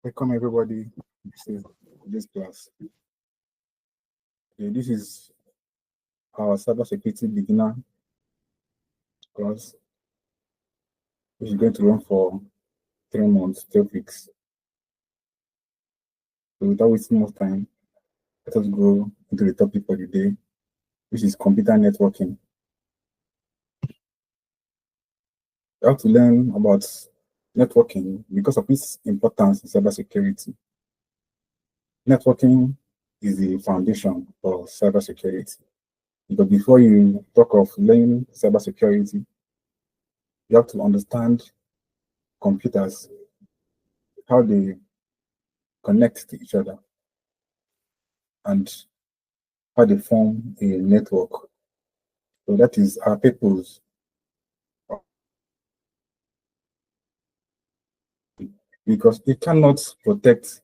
Welcome everybody. This is this class. Okay, this is our cybersecurity beginner class, which is going to run for 3 months, 12 weeks. So without wasting more time, let us go into the topic for the day, which is computer networking. We have to learn about networking because of its importance in cybersecurity. Networking is the foundation for cybersecurity. But before you talk of learning cybersecurity, you have to understand computers, how they connect to each other, and how they form a network. So that is our purpose. Because you cannot protect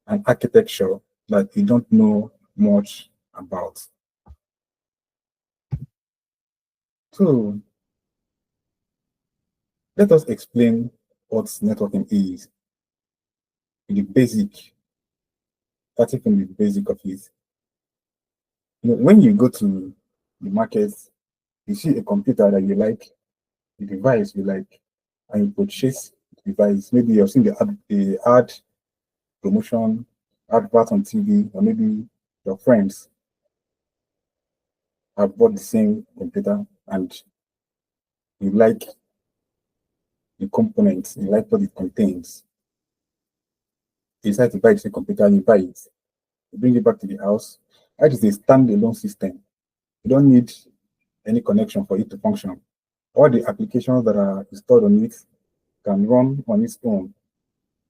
an architecture that you don't know much about. So let us explain what networking is. The basic, starting from the basic of it. When you go to the market, you see a computer that you like, a device you like, and you purchase the device. Maybe you've seen the ad promotion, advert on TV, or maybe your friends have bought the same computer and you like the components, you like what it contains. You decide to buy the same computer, you buy it, you bring it back to the house. That is a standalone system. You don't need any connection for it to function. All the applications that are installed on it can run on its own.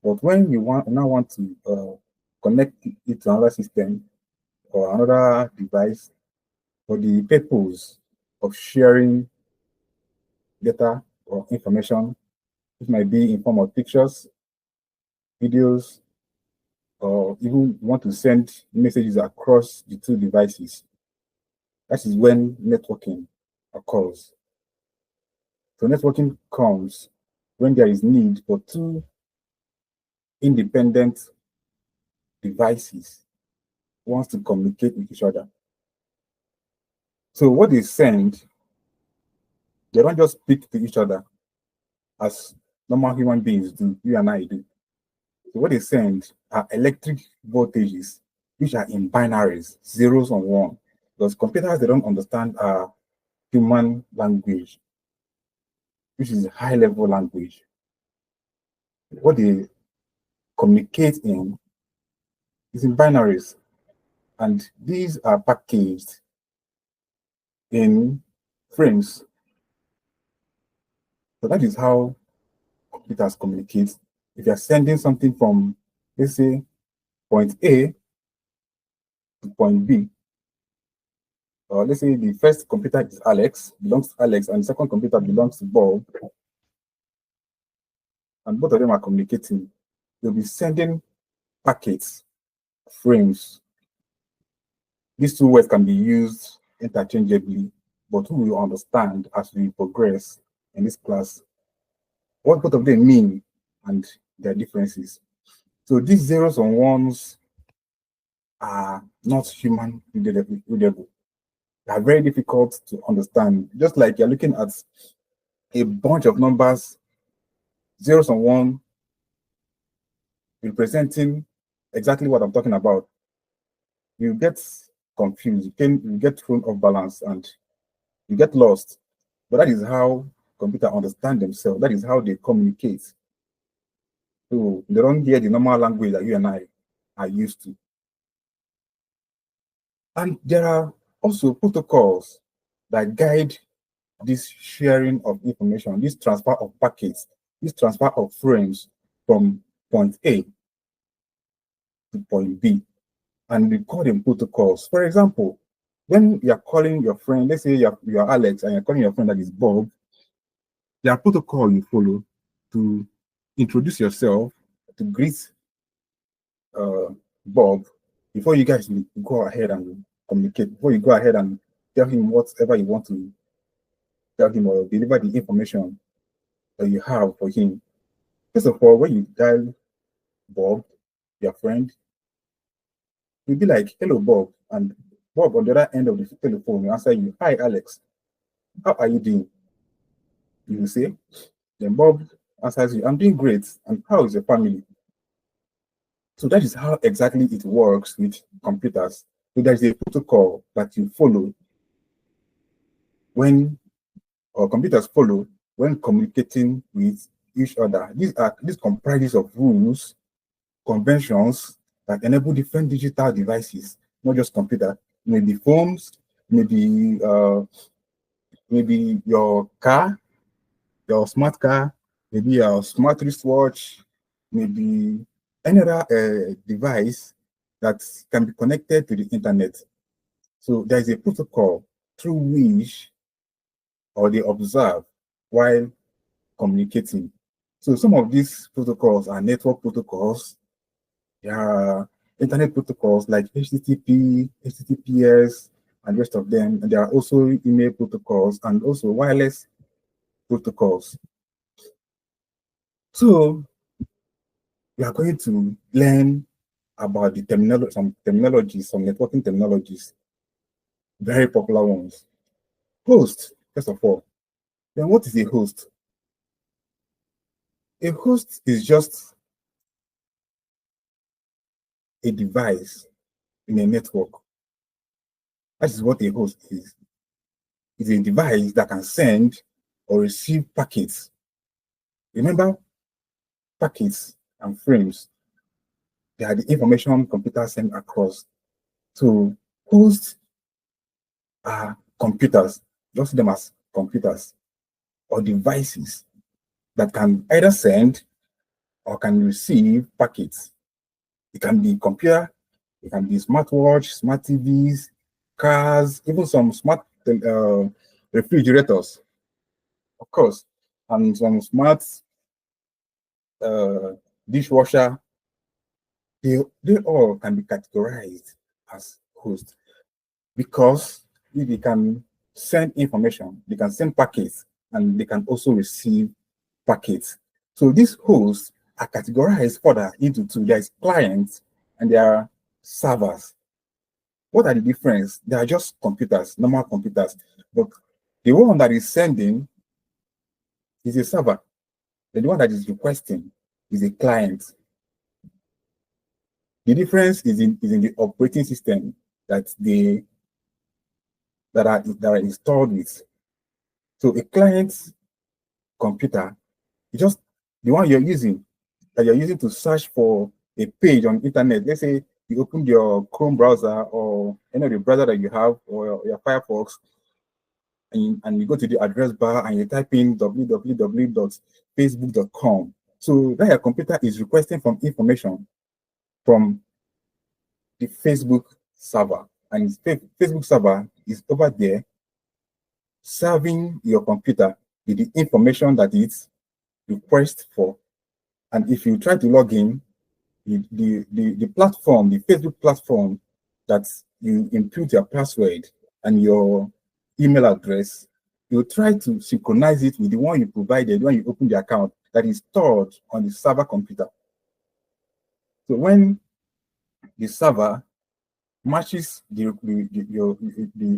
But when you now want to connect it to another system or another device for the purpose of sharing data or information, it might be in form of pictures, videos, or even want to send messages across the two devices. That is when networking occurs. So networking comes when there is need for two independent devices wants to communicate with each other. So what they send, they don't just speak to each other as normal human beings do, you and I do. So what they send are electric voltages, which are in binaries, zeros and one. Because computers, they don't understand human language, which is high-level language. What they communicate in is in binaries, and these are packaged in frames. So that is how computers communicate. If you're sending something from, let's say, point A to point B, or let's say the first computer is Alex, belongs to Alex, and the second computer belongs to Bob, and both of them are communicating, they'll be sending packets, frames. These two words can be used interchangeably, but we will understand as we progress in this class what both of them mean and their differences. So these zeros and ones are not human readable. They are very difficult to understand. Just like you're looking at a bunch of numbers, zeros and one, representing exactly what I'm talking about. You get confused, you get thrown off balance, and you get lost. But that is how computers understand themselves. That is how they communicate. So they don't hear the normal language that you and I are used to. And there are also protocols that guide this sharing of information, this transfer of packets, this transfer of frames from point A to point B. And we call them protocols. For example, when you're calling your friend, let's say you're Alex and you're calling your friend that is Bob, there are protocol you follow to introduce yourself, to greet Bob before you guys go ahead and communicate, before you go ahead and tell him whatever you want to tell him or deliver the information that you have for him. First of all, when you dial Bob, your friend. You'll be like, hello, Bob. And Bob, on the other end of the telephone, will answer you, hi, Alex. How are you doing? You will say. Then Bob answers you, I'm doing great. And how is your family? So that is how exactly it works with computers. So there's a protocol that you follow when, or computers follow when communicating with each other. These comprises of rules, conventions that enable different digital devices, not just computer, maybe phones, maybe your car, your smart car, maybe your smart wristwatch, maybe any other device that can be connected to the internet. So there is a protocol through which or they observe while communicating. So some of these protocols are network protocols. There are internet protocols like HTTP, HTTPS, and rest of them. And there are also email protocols and also wireless protocols. So we are going to learn about the some terminologies, some networking terminologies, very popular ones. Host, first of all. Then what is a host? A host is just a device in a network. That is what a host is. It's a device that can send or receive packets. Remember, packets and frames, they are the information computers send across. So hosts are computers, just see them as computers or devices that can either send or can receive packets. It can be computer, it can be smartwatch, smart TVs, cars, even some smart refrigerators, of course, and some smart uh, dishwasher. They all can be categorized as hosts because they can send information, they can send packets, and they can also receive packets. So these hosts are categorized further into two. There is clients and there are servers. What are the difference? They are just computers, normal computers. But the one that is sending is a server. The one that is requesting is a client. The difference is in the operating system that are installed with. So a client computer is just the one that you're using to search for a page on internet. Let's say you open your Chrome browser or any of the browser that you have or your Firefox, and you go to the address bar and you type in www.facebook.com. So that your computer is requesting from information from the Facebook server, and Facebook server is over there serving your computer with the information that it requests for. And if you try to log in, the platform, the Facebook platform that you input your password and your email address, you try to synchronize it with the one you provided when you open the account that is stored on the server computer. So when the server matches the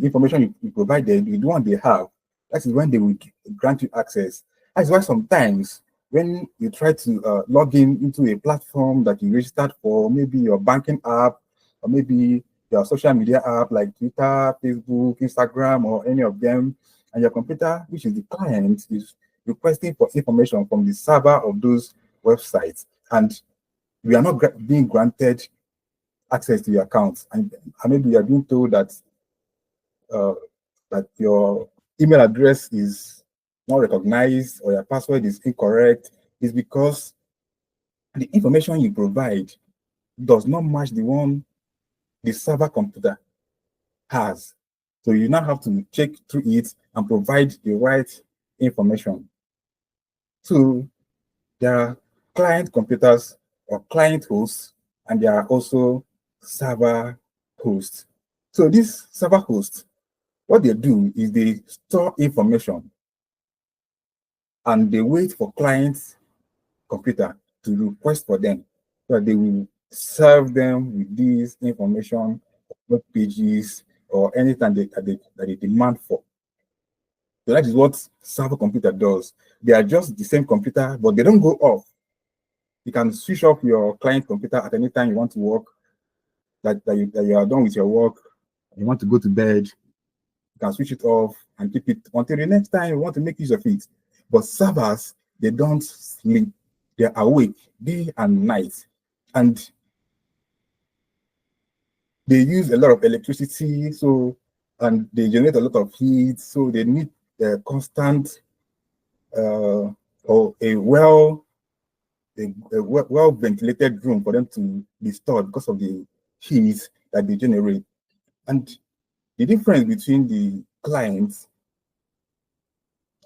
information you provided with the one they have, that is when they will grant you access. That's why sometimes when you try to log in into a platform that you registered for, maybe your banking app, or maybe your social media app like Twitter, Facebook, Instagram, or any of them, and your computer, which is the client, is requesting for information from the server of those websites, and we are not being granted access to your account, and maybe you are being told uh, that your email address is not recognized or your password is incorrect, is because the information you provide does not match the one the server computer has. So you now have to check through it and provide the right information. So there are client computers or client hosts, and there are also server hosts. So this server host, what they do is they store information and they wait for clients computer to request for them. so that they will serve them with this information, web pages, or anything that they demand for. So that is what server computer does. They are just the same computer, but they don't go off. You can switch off your client computer at any time you want to work, that you are done with your work, you want to go to bed, you can switch it off and keep it until the next time you want to make use of it. But servers, they don't sleep. They're awake day and night. And they use a lot of electricity, and they generate a lot of heat, so they need constant or a well ventilated room for them to be stored because of the heat that they generate. And the difference between the client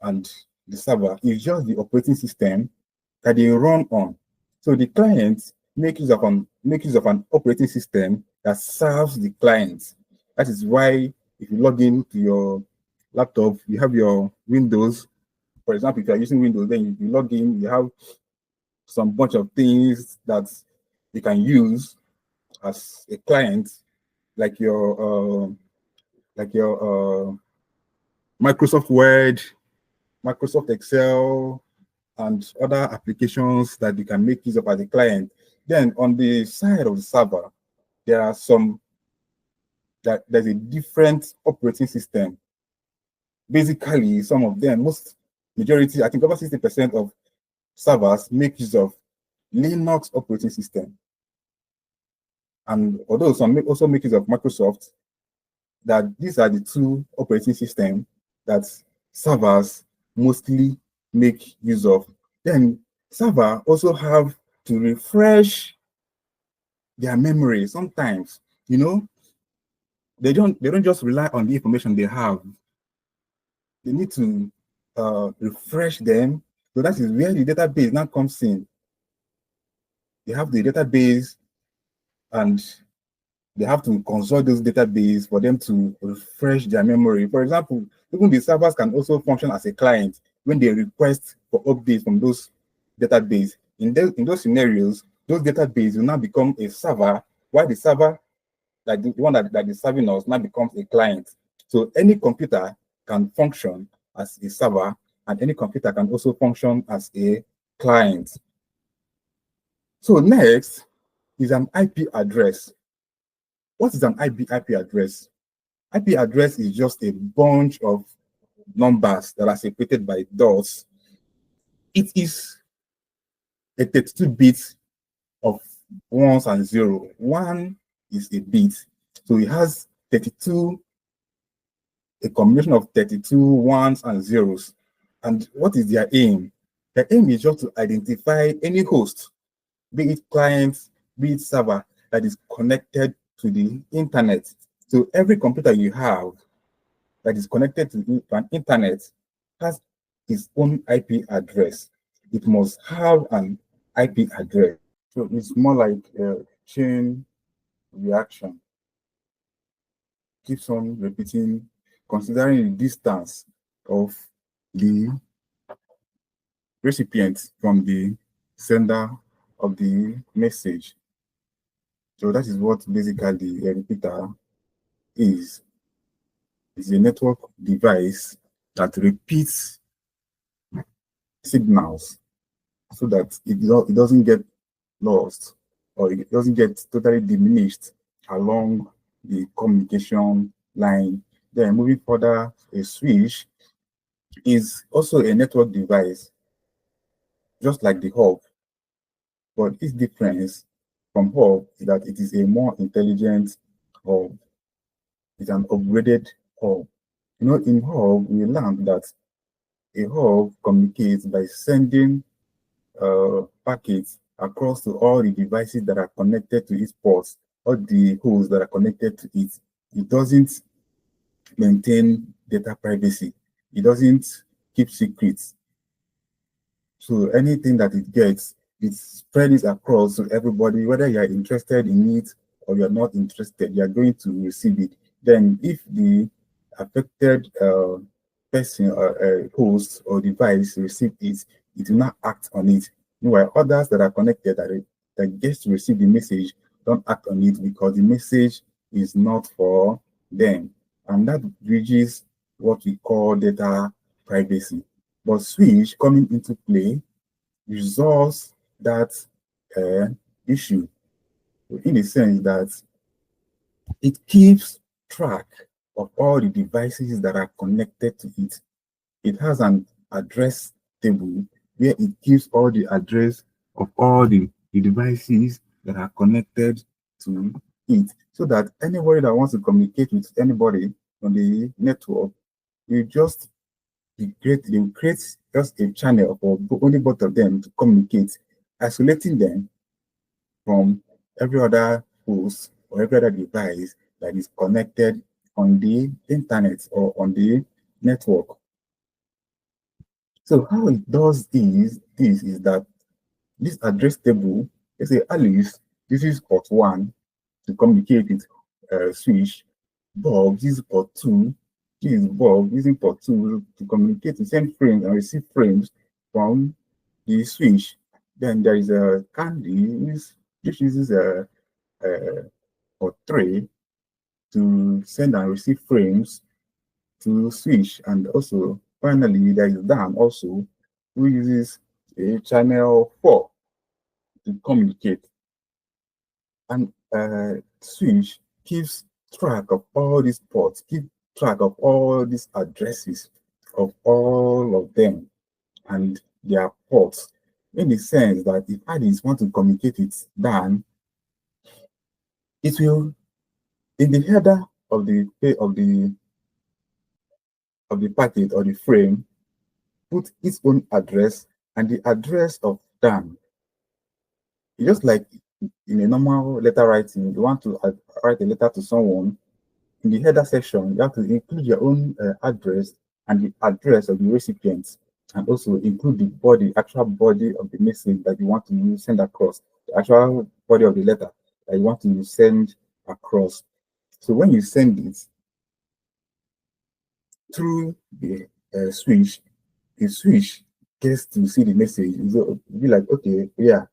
and the server is just the operating system that they run on. So the client makes use of an operating system that serves the client. That is why if you log in to your laptop, you have your Windows. For example, if you are using Windows, then you log in, you have some bunch of things that you can use as a client, like your Microsoft Word, Microsoft Excel, and other applications that you can make use of as a client. Then on the side of the server, there's a different operating system. Basically, some of them, majority, I think over 60% of servers make use of Linux operating system. And although some also make use of Microsoft, that these are the two operating systems that servers mostly make use of. Then server also have to refresh their memory sometimes. They don't just rely on the information they have. They need to refresh them. So that is where the database now comes in. They have the database, and they have to consult those databases for them to refresh their memory. For example, even the servers can also function as a client when they request for updates from those databases. In those scenarios, those databases will now become a server, while the server, like the one that is serving us, now becomes a client. So any computer can function as a server, and any computer can also function as a client. So next is an IP address. What is an IP address? IP address is just a bunch of numbers that are separated by dots. It is a 32 bits of ones and zero. One is a bit. So it has 32, a combination of 32 ones and zeros. And what is their aim? Their aim is just to identify any host, be it client, be it server, that is connected to the internet. So every computer you have that is connected to an internet has its own IP address. It must have an IP address. So it's more like a chain reaction. Keeps on repeating, considering the distance of the recipient from the sender of the message. So that is what basically a repeater is. It's a network device that repeats signals so that it doesn't get lost, or it doesn't get totally diminished along the communication line. Then moving further, a switch is also a network device, just like the hub. But its difference from hub is that it is a more intelligent hub. It's an upgraded hub. In hub, we learned that a hub communicates by sending packets across to all the devices that are connected to its ports, all the hosts that are connected to it. It doesn't maintain data privacy. It doesn't keep secrets. So anything that it gets, it spreads across to everybody, whether you are interested in it or you're not interested, you're going to receive it. Then if the affected person or host or device receive it, it will not act on it. Meanwhile, others that are connected that gets to receive the message don't act on it because the message is not for them. And that bridges what we call data privacy. But switch coming into play resolves that uh, issue in the sense that it keeps track of all the devices that are connected to it. It has an address table where it gives all the address of all the devices that are connected to it, so that anybody that wants to communicate with anybody on the network will just they will create just a channel for only both of them to communicate, isolating them from every other host or every other device that is connected on the internet or on the network. So how it does this is that this address table, let's say Alice, this is port 1 to communicate with switch. Bob, this is port 2. This is Bob using port 2 to communicate, to send frames and receive frames from the switch. Then there is a Candy, which uses a port 3 to send and receive frames to switch. And also, finally, there is Dan also, who uses a channel 4 to communicate. And switch keeps track of all these ports, keep track of all these addresses of all of them and their ports, in the sense that if Alice want to communicate with Dan, it will, in the header of the packet or the frame, put its own address and the address of Dan. It's just like in a normal letter writing, you want to write a letter to someone, in the header section, you have to include your own address and the address of the recipient, and also include the actual body of the message that you want to send across, the actual body of the letter that you want to send across. So when you send it through the switch, the switch gets to see the message. It'll be like, okay, yeah,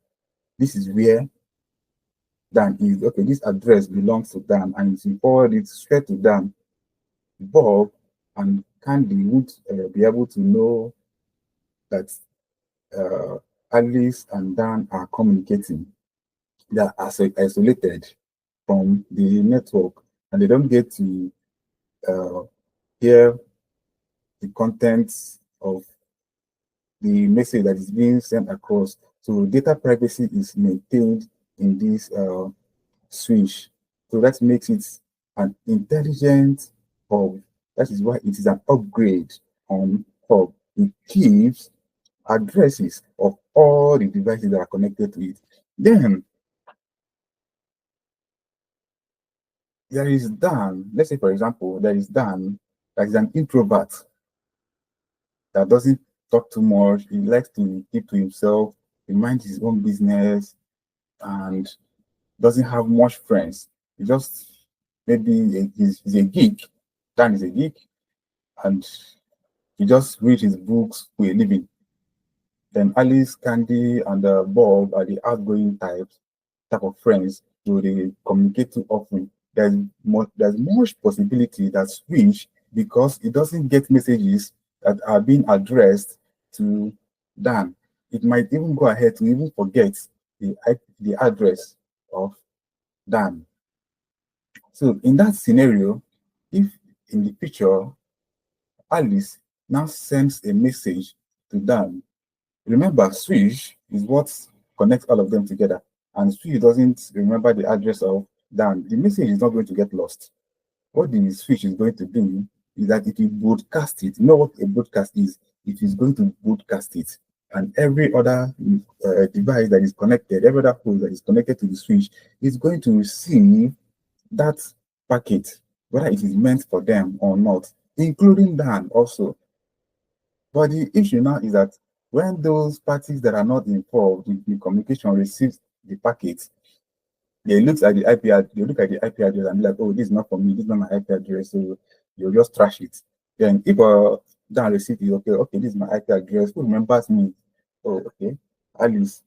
this is where Dan is. Okay, this address belongs to Dan, and if you forward it straight to Dan, Bob and Candy would be able to know that Alice and Dan are communicating. They are isolated from the network, and they don't get to hear the contents of the message that is being sent across. So data privacy is maintained in this switch. So that makes it an intelligent hub. That is why it is an upgrade on hub. It gives addresses of all the devices that are connected to it. Then there is Dan. Let's say, for example, there is Dan that is an introvert that doesn't talk too much. He likes to keep to himself, he minds his own business, and doesn't have much friends. He just he's a geek. Dan is a geek, and he just reads his books for a living. Then Alice, Candy, and Bob are the outgoing type of friends. So they communicate too often. There's much possibility that switch, because it doesn't get messages that are being addressed to Dan. It might even go ahead to even forget the address of Dan. So in that scenario, if in the picture Alice now sends a message to Dan, remember switch is what connects all of them together, and switch doesn't remember the address of Dan, the message is not going to get lost. What the switch is going to do is that it will broadcast it. You know what a broadcast is? It is going to broadcast it, and every other device that is connected, every other host that is connected to the switch is going to receive that packet, whether it is meant for them or not, including Dan also. But the issue now is that when those parties that are not involved in the communication receive the packet, they look at the IP address, they look at the IP address and be like, oh, this is not for me, this is not my IP address, so you'll just trash it. Then if Dan receives it, okay, this is my IP address, who remembers me? Oh, okay, Alice.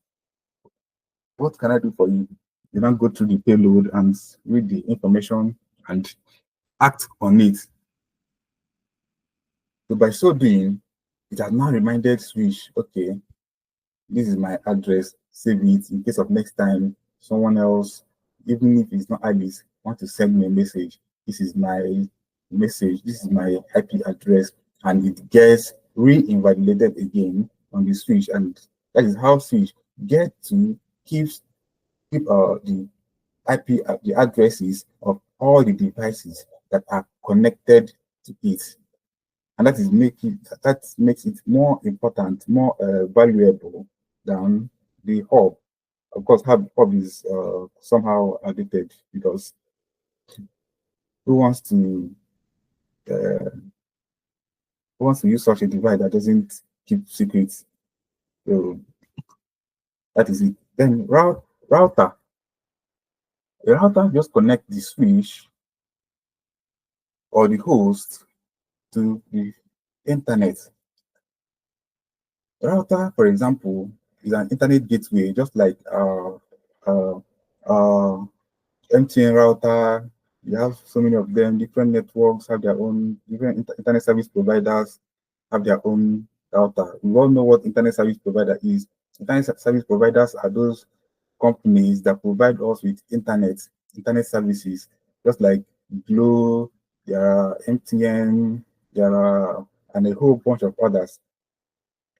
what can I do for you? You don't go through the payload and read the information and act on it. So by so doing, it has now reminded Switch, okay, this is my address, save it in case of next time someone else, even if it's not Alice, want to send me a message. This is my message, this is my IP address, and it gets re-invalidated again on the Switch. And that is how Switch get to keep the IP the addresses of all the devices that are connected to it. And that makes it more important, more valuable than the hub. Of course, hub is somehow addicted because who wants to uh, who wants to use such a device that doesn't keep secrets? So that is it. Then router. A router just connect the switch or the host to the internet. Router, for example, is an internet gateway, just like uh, uh, MTN router. You have so many of them. Different networks have their own. Different internet service providers have their own router. We all know what internet service provider is. Internet service providers are those companies that provide us with internet services, just like Glo, there are MTN, there are and a whole bunch of others.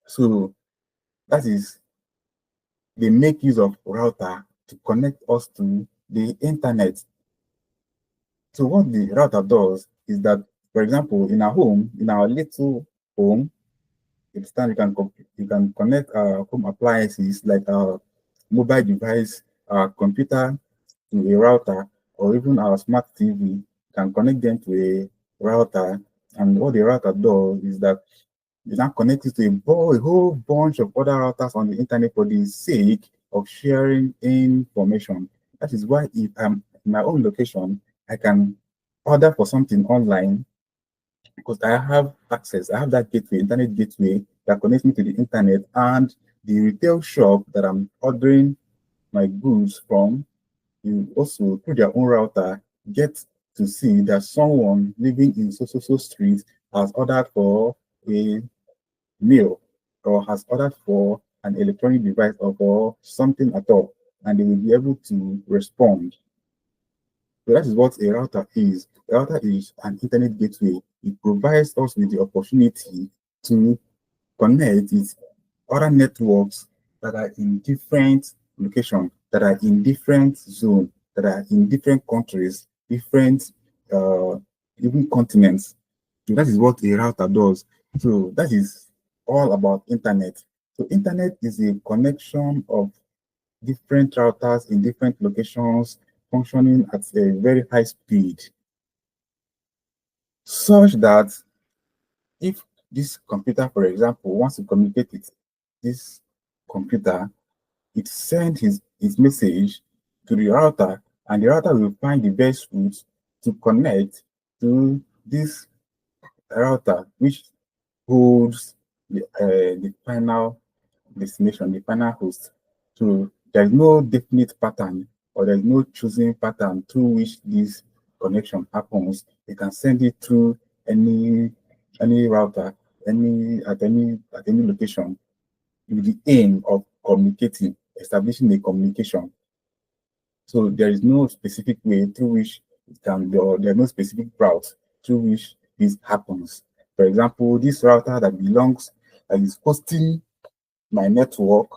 So that is they make use of router to connect us to the internet. So what the router does is that, for example, in our home, in our little home, it's time you can connect our home appliances like our mobile device, our computer to a router, or even our smart TV. Can connect them to a router, and what the router does is that it's now connected to a whole bunch of other routers on the internet for the sake of sharing information. That is why if I'm in my own location, I can order for something online because I have access. I have that gateway, internet gateway that connects me to the internet, and the retail shop that I'm ordering my goods from, you also through their own router get to see that someone living in so street has ordered for a meal or has ordered for an electronic device or for something at all, and they will be able to respond. So that is what a router is. A router is an internet gateway. It provides us with the opportunity to connect with other networks that are in different locations, that are in different zones, that are in different countries, different even continents. So that is what a router does. So that is all about internet. So internet is a connection of different routers in different locations functioning at a very high speed, such that if this computer, for example, wants to communicate with this computer, it sends his message to the router, and the router will find the best route to connect to this router, which holds the final destination, the final host. So there's no definite pattern or there's no choosing pattern through which this connection happens. You can send it through any router, any location with the aim of communicating, establishing a communication. So there is no specific way through which it can be, or there's no specific route through which this happens. For example, this router that is hosting my network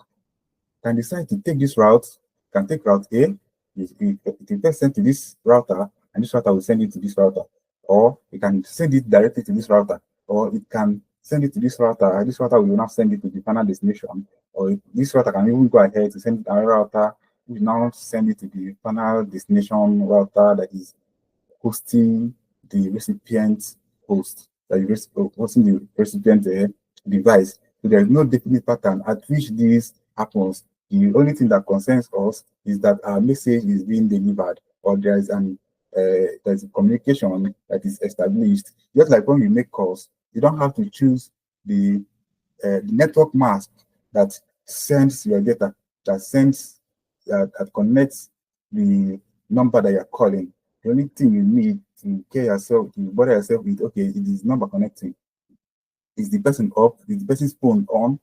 can decide to take this route, can take route A, it will first send to this router, and this router will send it to this router. Or it can send it directly to this router, or it can send it to this router, and this router will now send it to the final destination. Or this router can even go ahead to send it to another router, which now send it to the final destination router that is hosting the recipient host, that is hosting the recipient device. So there is no definite pattern at which this happens. The only thing that concerns us is that our message is being delivered, or there's a communication that is established. Just like when we make calls, you don't have to choose the network mask that sends your data, that sends that connects the number that you're calling. The only thing you need to care yourself, to bother yourself with, okay, it is number connecting. Is the person up? Is the person's phone on?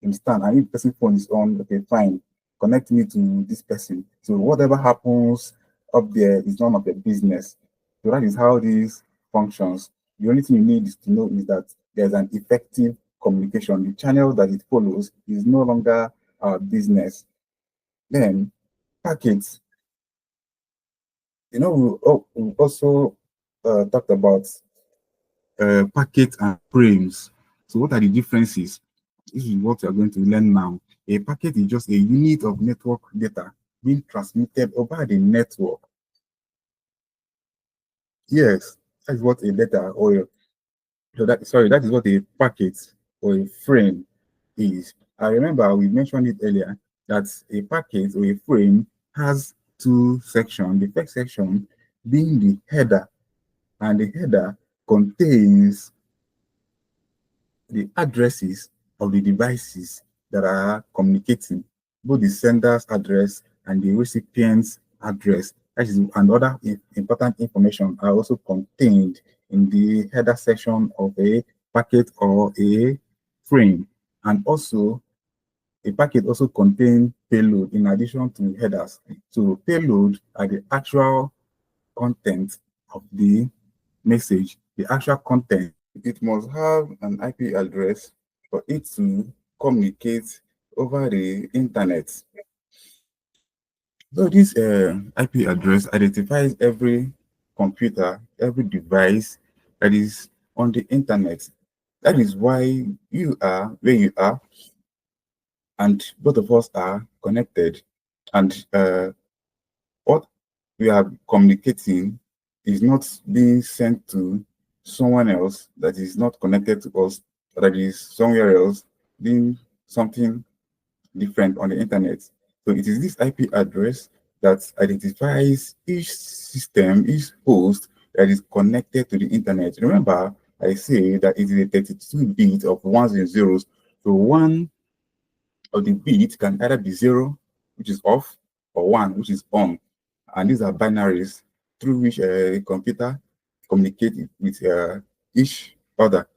Understand? And if the person's phone is on, okay, fine. Connect me to this person. So whatever happens up there is none of your business. So that is how this functions. The only thing you need is to know is that there's an effective communication. The channel that it follows is no longer our business. Then packets. We also talked about packets and frames. So what are the differences? This is what we are going to learn now. A packet is just a unit of network data being transmitted over the network. Yes, that's what a data or that is what a packet or a frame is. I remember we mentioned it earlier that a packet or a frame has two sections. The first section being the header, and the header contains the addresses of the devices that are communicating, both the sender's address and the recipient's address. That is, and other important information are also contained in the header section of a packet or a frame. And also, a packet also contains payload in addition to headers. So payload are the actual content of the message, the actual content. It must have an IP address for it to communicate over the internet. So this IP address identifies every computer, every device that is on the internet. That is why you are where you are, and both of us are connected. And what we are communicating is not being sent to someone else that is not connected to us, that is somewhere else doing something different on the internet. So it is this IP address that identifies each system, each host that is connected to the internet. Remember, I say that it is a 32 bit of ones and zeros. So one of the bits can either be 0, which is off, or 1, which is on. And these are binaries through which a computer communicates with each other.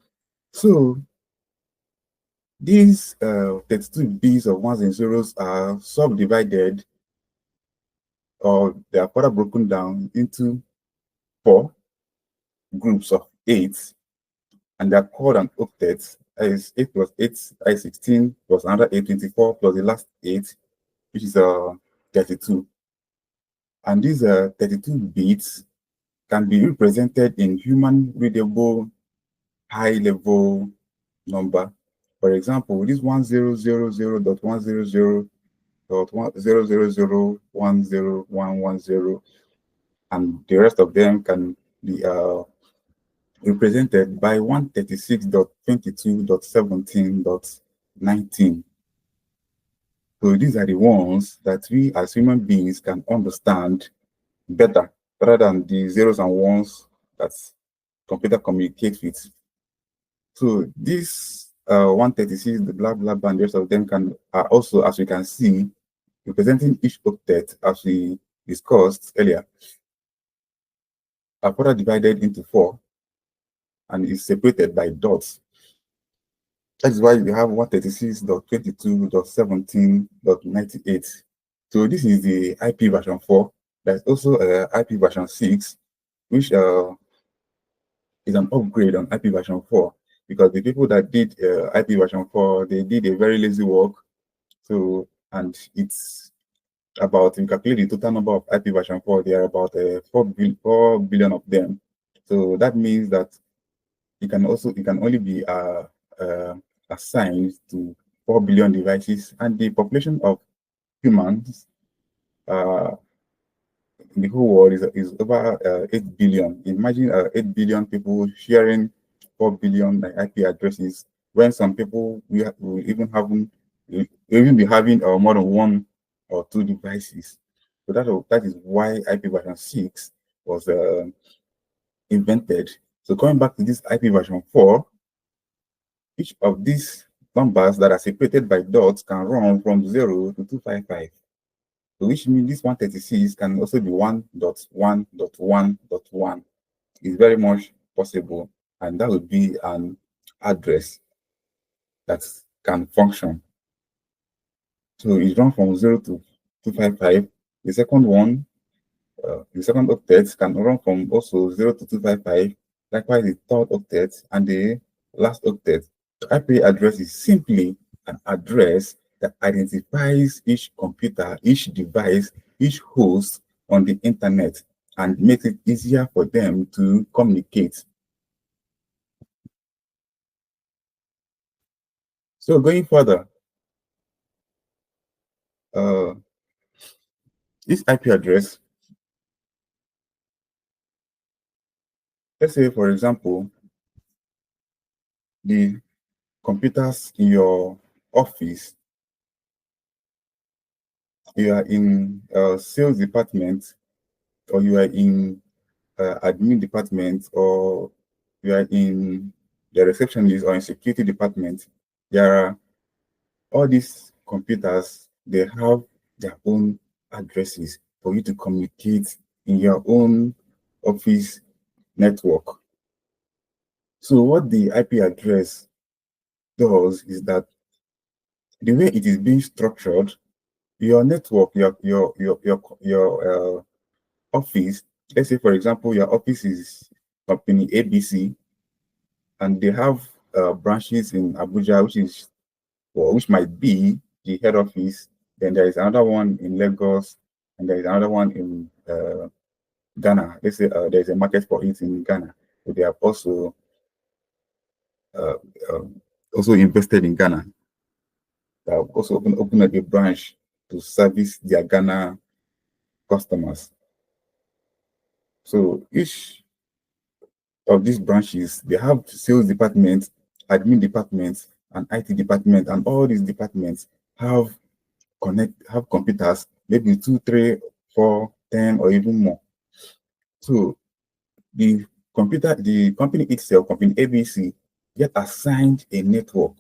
So these 32 bits of ones and zeros are subdivided, or they are further broken down into 4 groups of 8, and they are called an octet. Is 8 plus 8 is 16 plus another 8, 24 plus the last 8, which is 32. And these 32 bits can be represented in human readable high level number. For example, this 1000.100.100.100.10110, and the rest of them can be represented by 136.22.17.19. So these are the ones that we as human beings can understand better rather than the zeros and ones that computer communicates with. So this 136, the blah blah blah, and the rest of them are also, as we can see, representing each octet, as we discussed earlier, are further divided into 4 and is separated by dots. That is why we have 136.22.17.98. So this is the IP version 4. There's also IP version 6, which is an upgrade on IP version 4, because the people that did IP version 4, they did a very lazy work. So, and it's about, in calculating the total number of IP version 4, there are about 4 billion of them. So that means that it can only be assigned to 4 billion devices, and the population of humans in the whole world is over 8 billion. Imagine 8 billion people sharing 4 billion IP addresses, when some people will even be having more than 1 or 2 devices. So that is why IP version 6 was invented. So coming back to this IP version 4, each of these numbers that are separated by dots can run from 0 to 255. So which means this 136 can also be 1.1.1.1. It's very much possible, and that would be an address that can function. So it runs from 0 to 255. The second one, the second octet can run from also 0 to 255. Likewise, the third octet and the last octet. The IP address is simply an address that identifies each computer, each device, each host on the internet and makes it easier for them to communicate. So going further, uh, this IP address, let's say, for example, the computers in your office, you are in sales department, or you are in admin department, or you are in the receptionist or in security department. There are all these computers, they have their own addresses for you to communicate in your own office network. So what the IP address does is that the way it is being structured, your network, your office, let's say for example, your office is company ABC, and they have branches in Abuja, which is, or which might be the head office. Then there is another one in Lagos, and there is another one in Ghana. Let's say there is a market for it in Ghana. So they have uh, also invested in Ghana. They have also opened up a branch to service their Ghana customers. So each of these branches, they have sales department, admin department, and IT department, and all these departments have computers, maybe 2, 3, 4, 10, or even more. So the company itself, company ABC, get assigned a network.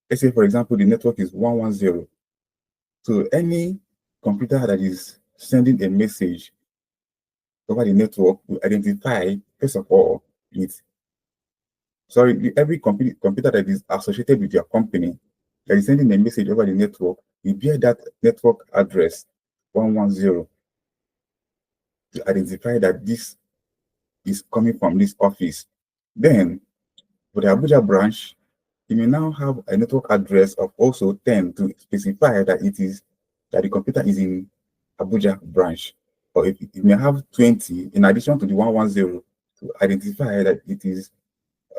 Let's say, for example, the network is 110. So any computer that is sending a message over the network will identify, first of all, every computer that is associated with your company that is sending a message over the network will bear that network address 110 to identify that this is coming from this office. Then, for the Abuja branch, you may now have a network address of also 10 to specify that the computer is in Abuja branch. Or if you may have 20 in addition to the 110 to identify that it is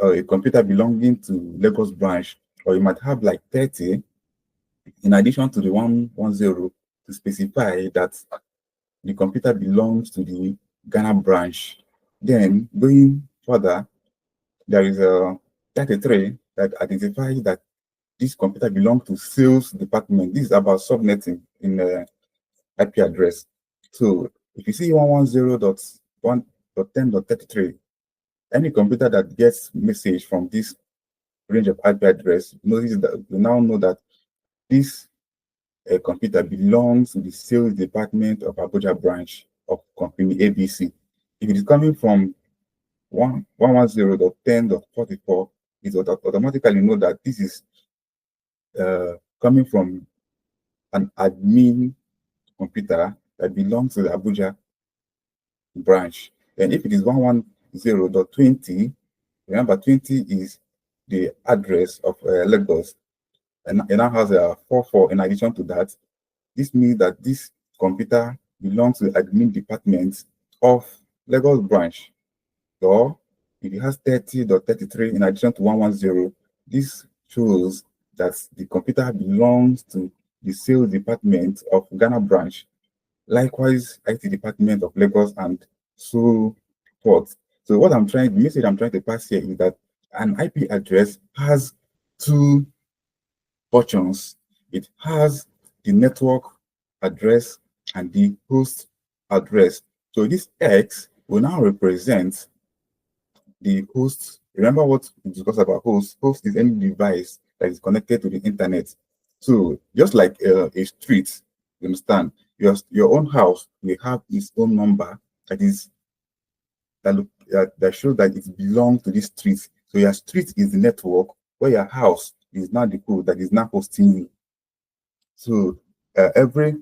a computer belonging to Lagos branch, or you might have like 30 in addition to the 110 to specify that the computer belongs to the Ghana branch. Then going further, there is a 33 that identifies that this computer belongs to sales department. This is about subnetting in IP address. So if you see 110.1.10.33, any computer that gets message from this range of IP address, notice that you now know that this computer belongs to the sales department of Abuja branch of company ABC. If it is coming from 110.10.44, it will automatically know that this is coming from an admin computer that belongs to the Abuja branch. And if it is 110.20, remember 20 is the address of Lagos, and it now has a 44 in addition to that. This means that this computer belongs to the admin department of Lagos branch. Or if it has 30.33 in addition to 110, this shows that the computer belongs to the sales department of Ghana branch. Likewise, IT department of Lagos and so forth. So the message I'm trying to pass here is that an IP address has two portions. It has the network address and the host address. So this X will now represent the host. Remember what we discussed about host? Host is any device that is connected to the internet. So just like a street, You understand? Your own house will have its own number that is that shows that it belongs to this street. So your street is the network, where your house is now the code that is now hosting you. So every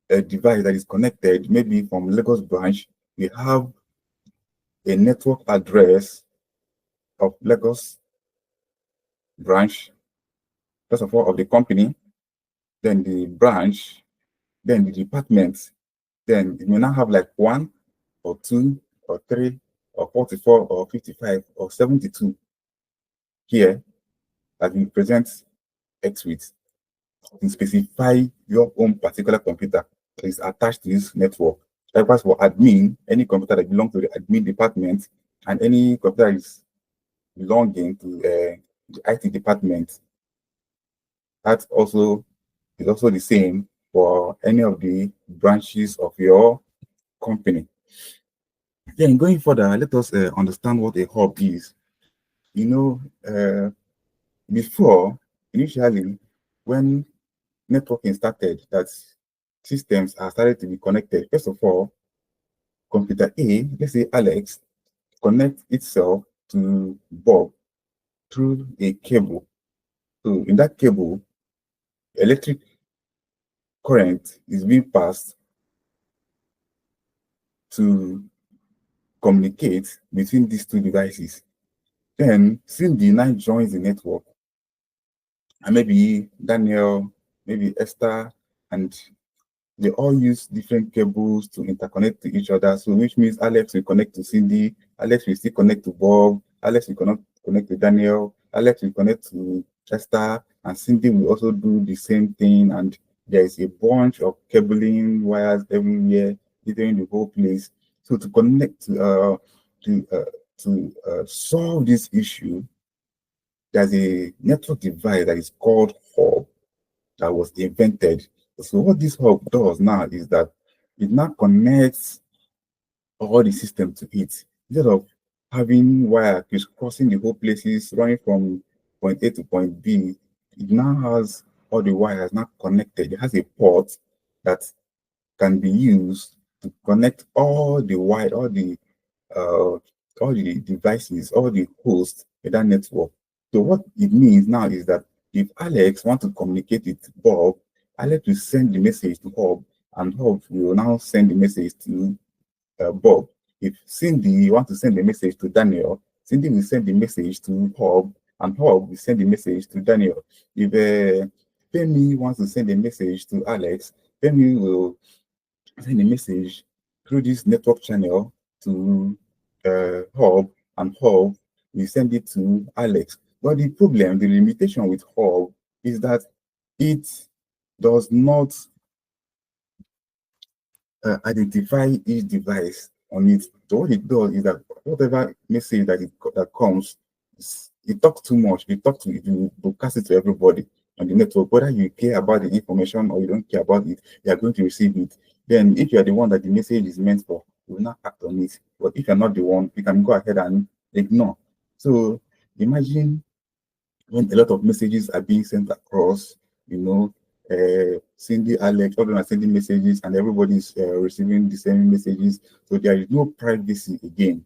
device that is connected, maybe from Lagos branch, we have a network address of Lagos branch, first of all, of the company, then the branch, then the department. Then it may now have like 1 or 2 or 3 or 44 or 55 or 72 here that we present X with to specify your own particular computer that is attached to this network. Likewise for admin, any computer that belongs to the admin department and any computer is belonging to the IT department. That also is also the same for any of the branches of your company. Then going further, let us understand what a hub is. You know, before, initially, when networking started, that systems are started to be connected. First of all, computer A, let's say Alex, connect itself to Bob through a cable. So in that cable, electric current is being passed to communicate between these two devices. Then Cindy now joins the network, and maybe Daniel, maybe Esther, and they all use different cables to interconnect to each other. So which means Alex will connect to Cindy, Alex will still connect to Bob, Alex will connect to Daniel, Alex will connect to Esther, and Cindy will also do the same thing. And there is a bunch of cabling wires everywhere, littering the whole place. So to connect to solve this issue, there's a network device that is called hub that was invented. So what this hub does now is that it now connects all the system to it. Instead of having wire crisscrossing the whole places, running from point A to point B, it now has all the wires now connected. It has a port that can be used to connect uh, all the devices, all the hosts in that network. So what it means now is that if Alex wants to communicate with Bob, Alex will send the message to Hub, and Hub will now send the message to Bob. If Cindy wants to send the message to Daniel, Cindy will send the message to Hub, and Hub will send the message to Daniel. If Femi wants to send a message to Alex, Femi will send a message through this network channel to Hub, and Hub will send it to Alex. But the problem, the limitation with Hub is that it does not identify each device on it. So what it does is that whatever message that comes, it talks too much. It will broadcast it to everybody on the network. Whether you care about the information or you don't care about it, you are going to receive it. Then if you are the one that the message is meant for, you will not act on it. But if you're not the one, you can go ahead and ignore. So imagine when a lot of messages are being sent across, you know, Cindy, Alex, all of them are sending messages and everybody's receiving the same messages. So there is no privacy again.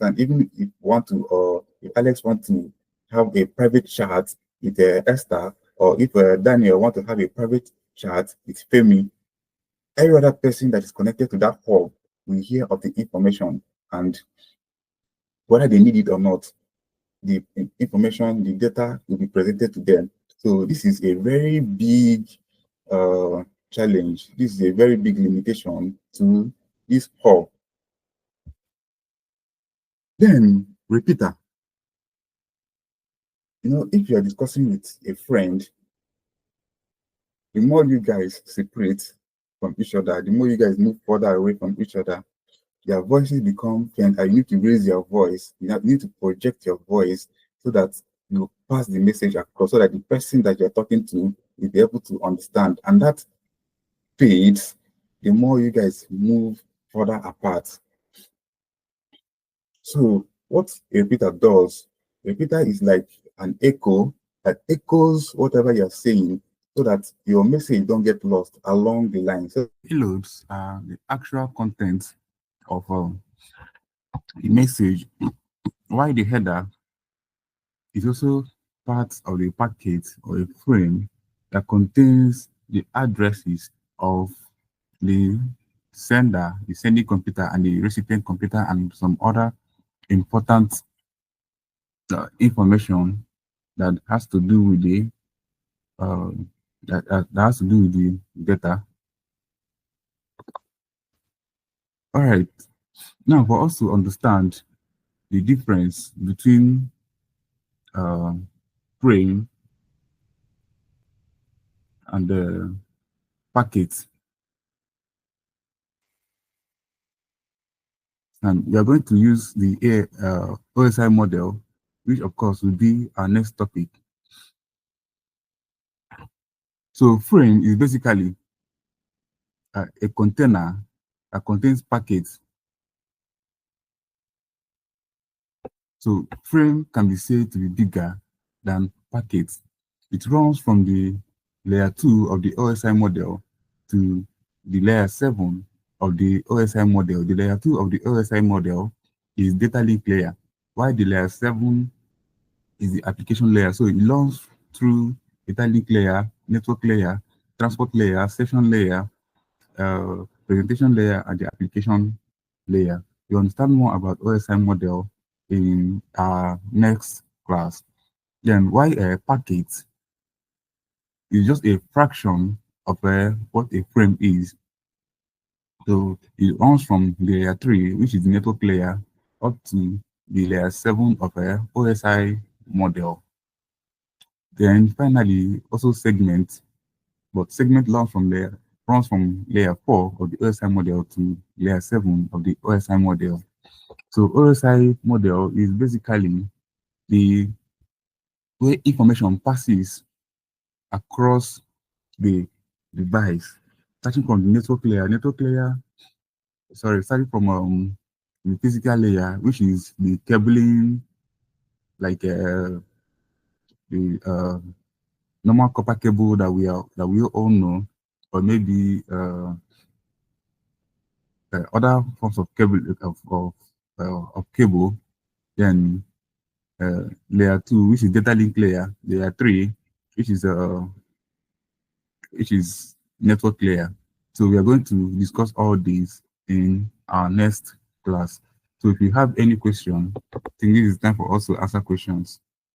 And even if you want to, if Alex wants to have a private chat with Esther, or if Daniel want to have a private chat with Femi, every other person that is connected to that hub will hear of the information, and whether they need it or not, the information, the data will be presented to them. So this is a very big challenge. This is a very big limitation to this hub. Then repeater. You know, if you are discussing with a friend, the more you guys separate from each other, the more you guys move further away from each other, your voices become faint, and you need to raise your voice. You need to project your voice so that you pass the message across, so that the person that you're talking to will be able to understand. And that fades the more you guys move further apart. So what a repeater does, a repeater is like an echo that echoes whatever you're saying so that your message don't get lost along the line. So payloads are the actual content of the message, while the header is also part of the packet or a frame that contains the addresses of the sender, the sending computer, and the recipient computer, and some other important information that has to do with the that has to do with the data. All right. Now, for us to understand the difference between frame and the packet, and we are going to use the OSI model, which of course will be our next topic. So frame is basically a container that contains packets. So frame can be said to be bigger than packets. It runs from the layer 2 of the OSI model to the layer 7 of the OSI model. The layer 2 of the OSI model is data link layer, while the layer 7 is the application layer. So it runs through data link layer, network layer, transport layer, session layer, presentation layer, and the application layer. You understand more about OSI model in our next class. Then why a packet is just a fraction of what a frame is. So it runs from layer 3, which is the network layer, up to the layer 7 of a OSI model. Then finally, also segment, but segment runs from layer 4 of the OSI model to layer 7 of the OSI model. So OSI model is basically the way information passes across the device, starting from the starting from the physical layer, which is the cabling, like the normal copper cable that we all know, or maybe other forms of cable of cable. Then layer 2, which is data link layer. Layer 3, which is network layer. So we are going to discuss all these in our next class. So if you have any question, I think this is time for us to answer questions.